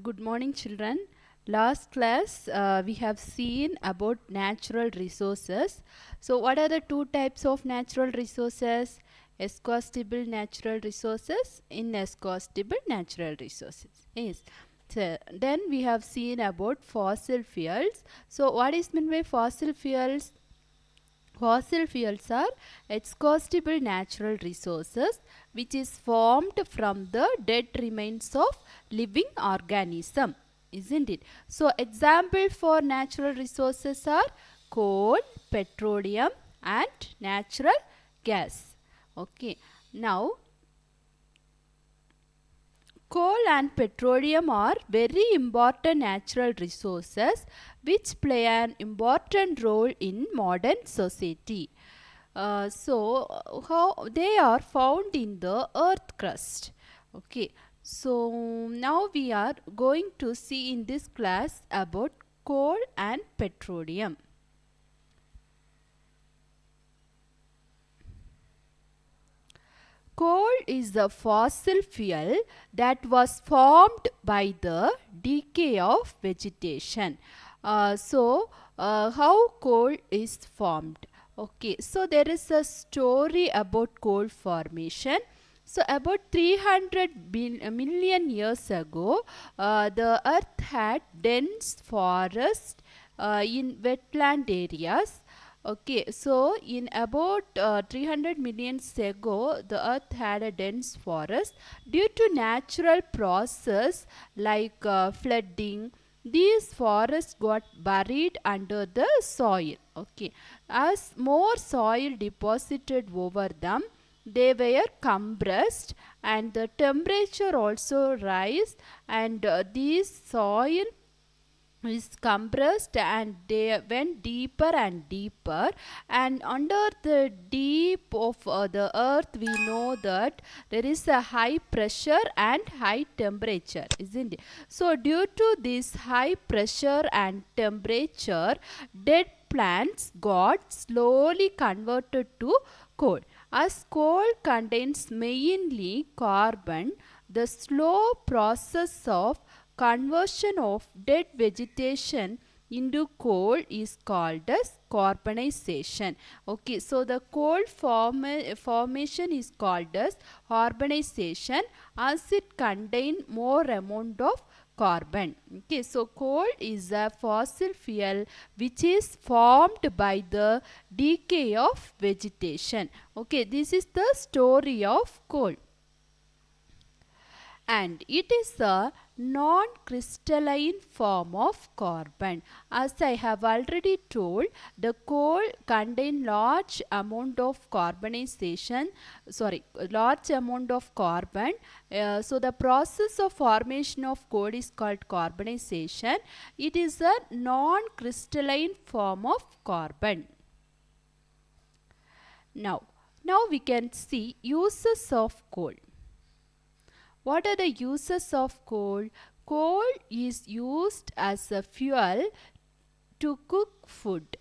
Good morning, children. Last class we have seen about natural resources. So what are the two types of natural resources? Exhaustible natural resources, inexhaustible natural resources. Yes. So then we have seen about fossil fuels. So what is meant by fossil fuels? Fossil fuels are exhaustible natural resources which is formed from the dead remains of living organism, isn't it? So example for natural resources are coal, petroleum and natural gas. Okay. Now coal and petroleum are very important natural resources which play an important role in modern society. How they are found in the earth crust. Okay, so now we are going to see in this class about coal and petroleum. Coal is a fossil fuel that was formed by the decay of vegetation. How coal is formed? Okay, so there is a story about coal formation. So about 300 million years ago, the earth had dense forest in wetland areas. Okay, so in about 300 million ago, the earth had a dense forest. Due to natural process like flooding, these forests got buried under the soil. Okay, as more soil deposited over them, they were compressed and the temperature also rise, and these soil is compressed and they went deeper and deeper, and under the deep of the earth we know that there is a high pressure and high temperature, isn't it? So due to this high pressure and temperature, dead plants got slowly converted to coal. As coal contains mainly carbon, the slow process of conversion of dead vegetation into coal is called as carbonization. Okay, so the coal formation is called as carbonization as it contain more amount of carbon. Okay, so coal is a fossil fuel which is formed by the decay of vegetation. Okay, this is the story of coal, and it is a non-crystalline form of carbon. As I have already told, the coal contain large amount of large amount of carbon. So the process of formation of coal is called carbonization. It is a non-crystalline form of carbon. Now we can see uses of coal. What are the uses of coal? Coal is used as a fuel to cook food.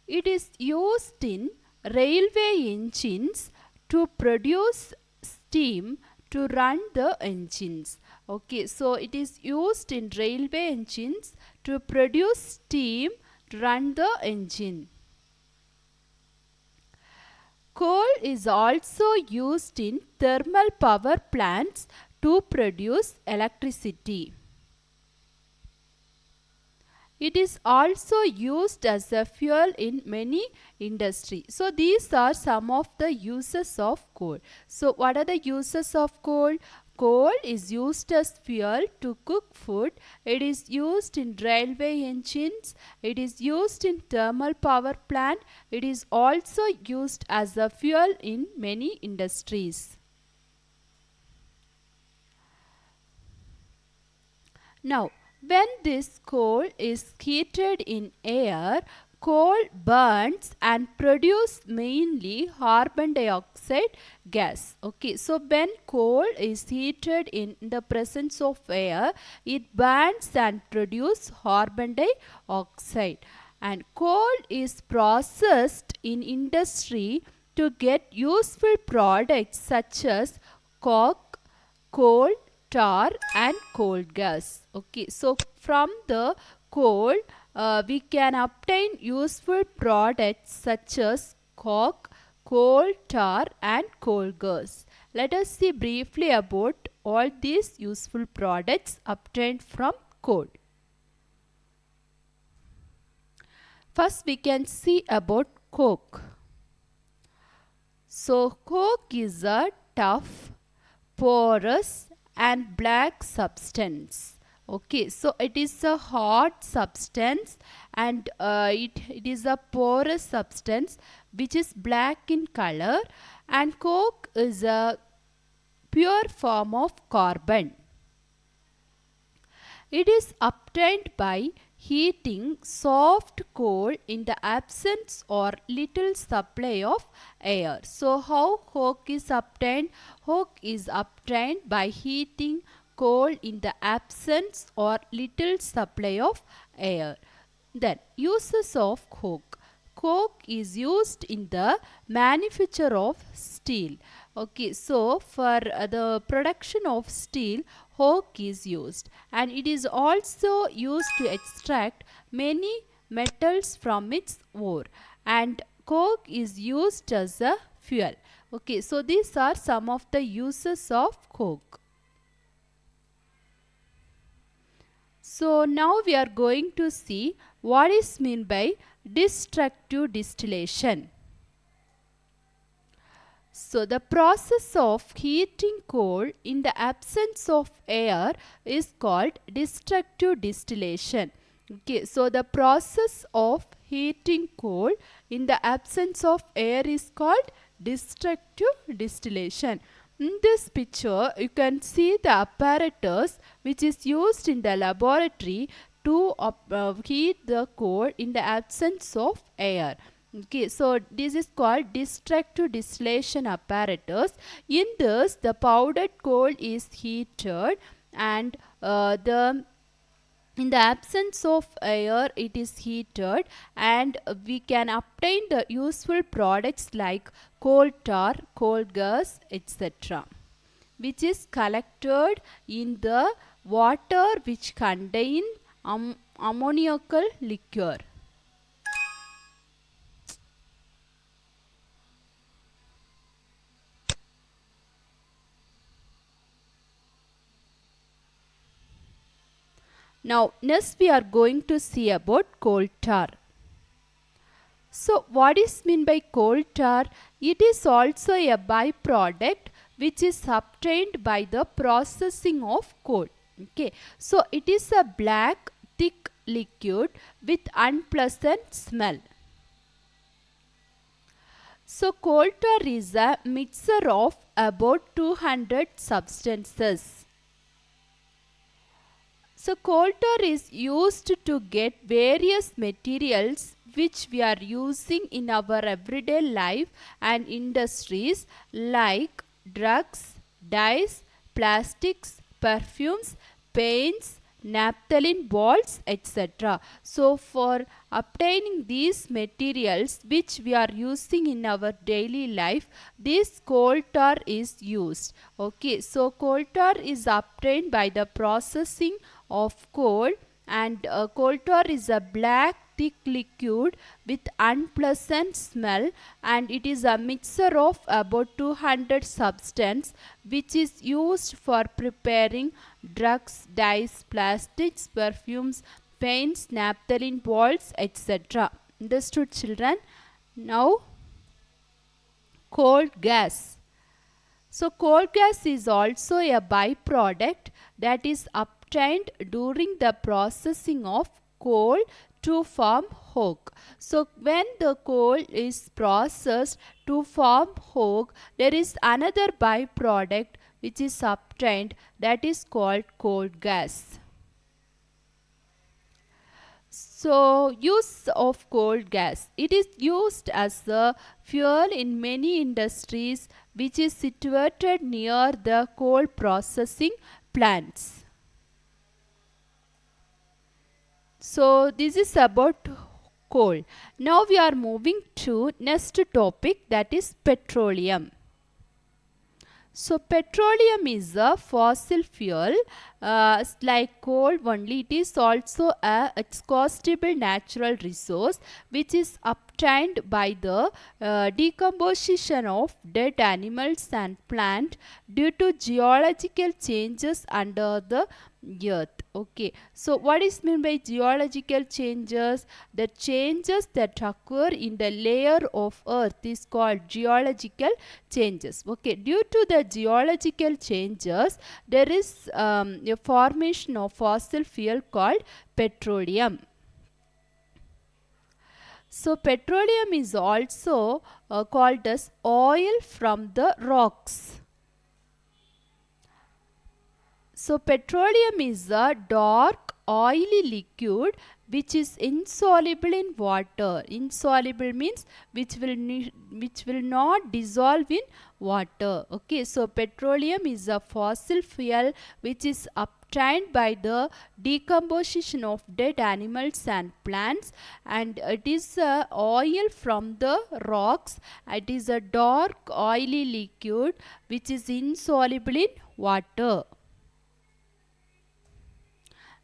It is used in railway engines to produce steam to run the engines. Okay, so it is used in railway engines to produce steam to run the engine. Coal is also used in thermal power plants to produce electricity. It is also used as a fuel in many industries. So these are some of the uses of coal. So what are the uses of coal? Coal is used as fuel to cook food. It is used in railway engines. It is used in thermal power plant. It is also used as a fuel in many industries. Now, when this coal is heated in air, coal burns and produce mainly carbon dioxide gas. Okay, so when coal is heated in the presence of air, it burns and produce carbon dioxide. And coal is processed in industry to get useful products such as coke, coal, tar and coal gas. Okay, so from the coal we can obtain useful products such as coke, coal tar and coal gas. Let us see briefly about all these useful products obtained from coal. First we can see about coke. So coke is a tough, porous and black substance. Okay, so it is a hard substance and it is a porous substance which is black in color, and coke is a pure form of carbon. It is obtained by heating soft coal in the absence or little supply of air. So how coke is obtained? Coke is obtained by heating coal in the absence or little supply of air. Then uses of coke. Coke is used in the manufacture of steel. Okay, so for the production of steel, coke is used, and it is also used to extract many metals from its ore, and coke is used as a fuel. Okay, so these are some of the uses of coke. So now we are going to see what is meant by destructive distillation. So the process of heating coal in the absence of air is called destructive distillation. Okay, so the process of heating coal in the absence of air is called destructive distillation. In this picture, you can see the apparatus which is used in the laboratory to heat the coal in the absence of air. Okay, so this is called destructive distillation apparatus. In this, the powdered coal is heated, and in the absence of air it is heated, and we can obtain the useful products like coal tar, coal gas, etc., which is collected in the water which contain ammoniacal liquor. Now next we are going to see about coal tar. So what is meant by coal tar? It is also a byproduct which is obtained by the processing of coal. Okay, so it is a black thick liquid with unpleasant smell. So coal tar is a mixture of about 200 substances. So coal tar is used to get various materials which we are using in our everyday life and industries like drugs, dyes, plastics, perfumes, paints, naphthalene balls, etc. So for obtaining these materials which we are using in our daily life, this coal tar is used. Okay, so coal tar is obtained by the processing of coal, and coal tar is a black thick liquid with unpleasant smell, and it is a mixture of about 200 substance which is used for preparing drugs, dyes, plastics, perfumes, paints, naphthalene balls, etc. Understood, children? Now coal gas. So coal gas is also a byproduct that is obtained during the processing of coal to form coke. So when the coal is processed to form coke, there is another byproduct which is obtained, that is called coal gas. So use of coal gas. It is used as a fuel in many industries which is situated near the coal processing plants. So this is about coal. Now we are moving to next topic, that is petroleum. So petroleum is a fossil fuel, like coal only. It is also a exhaustible natural resource which is obtained by the decomposition of dead animals and plant due to geological changes under the earth. Okay, so what is meant by geological changes? The changes that occur in the layer of earth is called geological changes. Okay, due to the geological changes, there is a formation of fossil fuel called petroleum. So petroleum is also called as oil from the rocks. So petroleum is a dark oily liquid which is insoluble in water. Insoluble means which will not dissolve in water. Okay, so petroleum is a fossil fuel which is obtained by the decomposition of dead animals and plants, and it is a oil from the rocks. It is a dark oily liquid which is insoluble in water.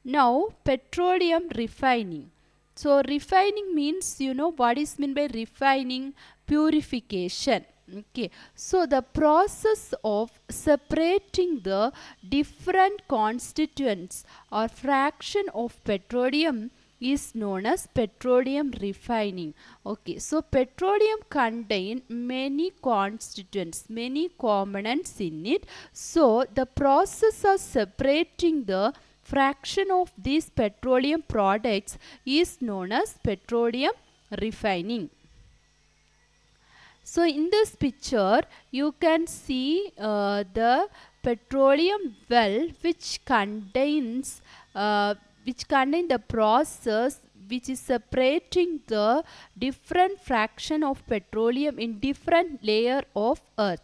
Now petroleum refining. So refining means, you know what is meant by refining? Purification. Okay, so the process of separating the different constituents or fraction of petroleum is known as petroleum refining. Okay, so petroleum contain many constituents, many components in it. So the process of separating the fraction of these petroleum products is known as petroleum refining. So in this picture you can see the petroleum well which contain the process which is separating the different fraction of petroleum in different layer of earth.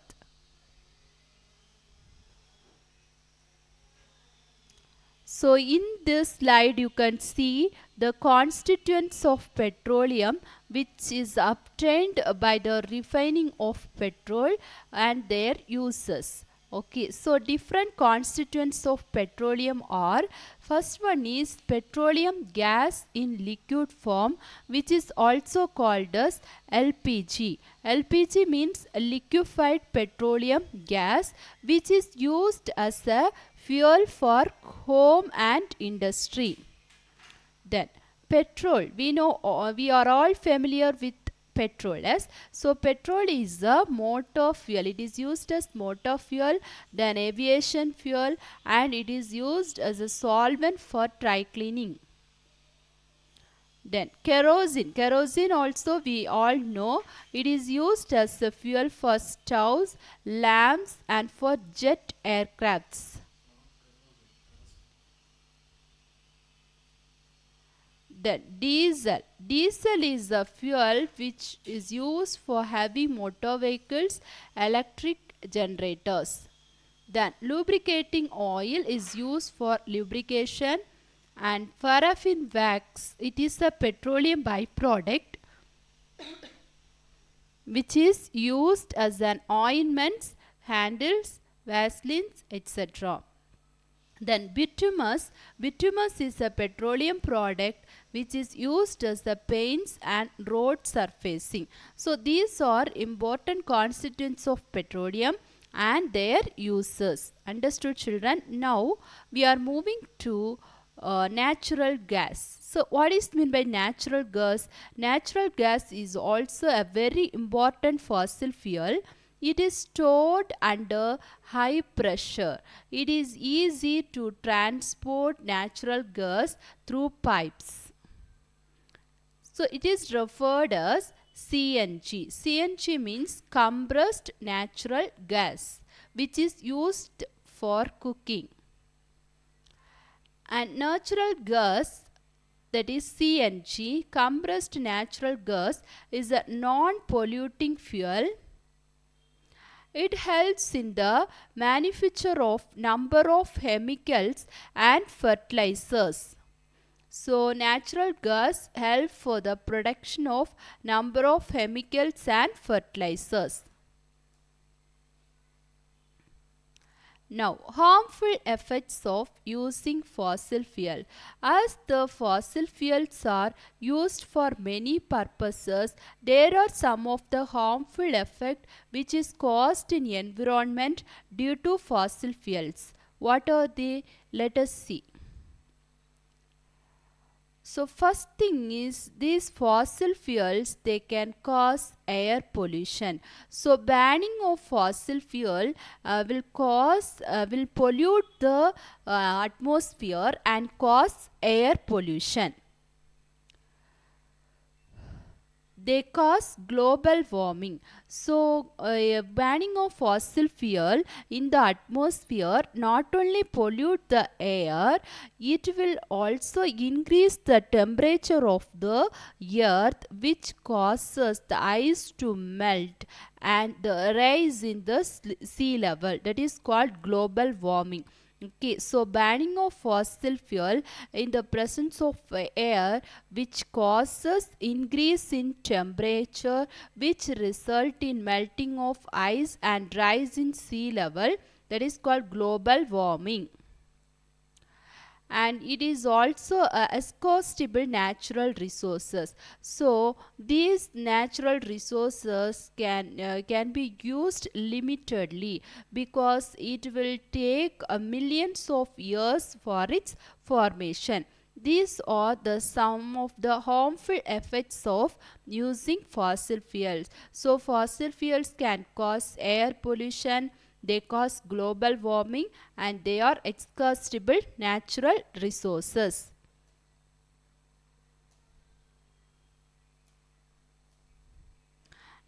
So in this slide you can see the constituents of petroleum which is obtained by the refining of petrol and their uses. Okay, so different constituents of petroleum are: first one is petroleum gas in liquid form, which is also called as LPG. LPG means liquefied petroleum gas, which is used as a fuel for home and industry. Then petrol, we are all familiar with petrol, yes. So petrol is a motor fuel. It is used as motor fuel, then aviation fuel, and it is used as a solvent for dry cleaning. Then kerosene. Kerosene also we all know it is used as a fuel for stoves, lamps, and for jet aircrafts. Then diesel. Diesel is a fuel which is used for heavy motor vehicles, electric generators. Then lubricating oil is used for lubrication, and paraffin wax, it is a petroleum byproduct which is used as an ointments, handles, vaselines, etc. Then bitumus. Bitumus is a petroleum product which is used as the paints and road surfacing. So these are important constituents of petroleum and their uses. Understood, children? Now we are moving to natural gas. So what is meant by natural gas? Natural gas is also a very important fossil fuel. It is stored under high pressure. It is easy to transport natural gas through pipes. So it is referred as CNG. CNG means compressed natural gas, which is used for cooking. And natural gas, that is CNG, compressed natural gas, is a non-polluting fuel. It helps in the manufacture of number of chemicals and fertilizers. So natural gas helps for the production of number of chemicals and fertilizers. Now, harmful effects of using fossil fuel. As the fossil fuels are used for many purposes, there are some of the harmful effect which is caused in environment due to fossil fuels. What are they? Let us see. So first thing is these fossil fuels, they can cause air pollution. So banning of fossil fuel will pollute the atmosphere and cause air pollution. They cause global warming. So banning of fossil fuel in the atmosphere not only pollute the air, it will also increase the temperature of the earth, which causes the ice to melt and the rise in the sea level. That is called global warming. Okay, so banning of fossil fuel in the presence of air, which causes increase in temperature, which result in melting of ice and rise in sea level, that is called global warming. And it is also exhaustible natural resources. So these natural resources can be used limitedly, because it will take millions of years for its formation. These are the some of the harmful effects of using fossil fuels. So fossil fuels can cause air pollution, they cause global warming, and they are exhaustible natural resources.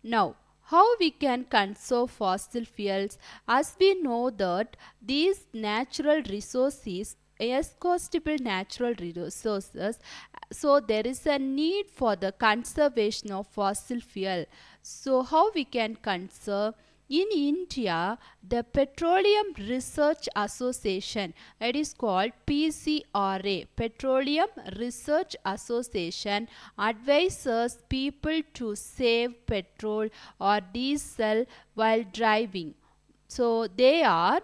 Now, how we can conserve fossil fuels? As we know that these natural resources, exhaustible natural resources, so there is a need for the conservation of fossil fuel. So how we can conserve? In India, the Petroleum Research Association, it is called PCRA, Petroleum Research Association, advises people to save petrol or diesel while driving. So they are,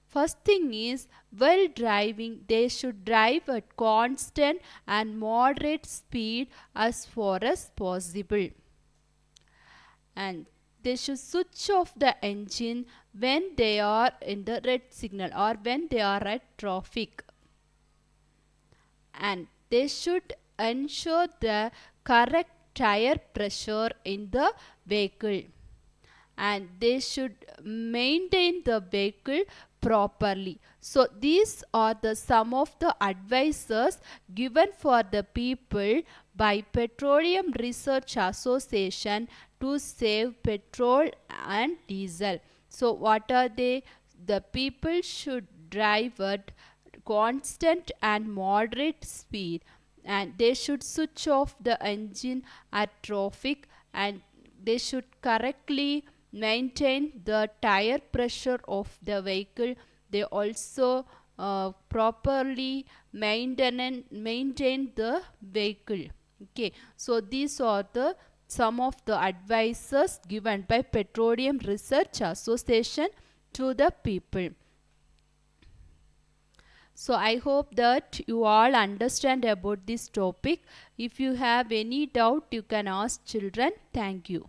first thing is, while driving, they should drive at constant and moderate speed as far as possible. And they should switch off the engine when they are in the red signal or when they are at traffic. And they should ensure the correct tire pressure in the vehicle, and they should maintain the vehicle properly. So these are the some of the advices given for the people by Petroleum Research Association to save petrol and diesel. So what are they? The people should drive at constant and moderate speed, and they should switch off the engine at traffic, and they should correctly maintain the tire pressure of the vehicle. They also properly maintain the vehicle. Okay, so these are the some of the advices given by Petroleum Research Association to the people. So I hope that you all understand about this topic. If you have any doubt, you can ask children. Thank you.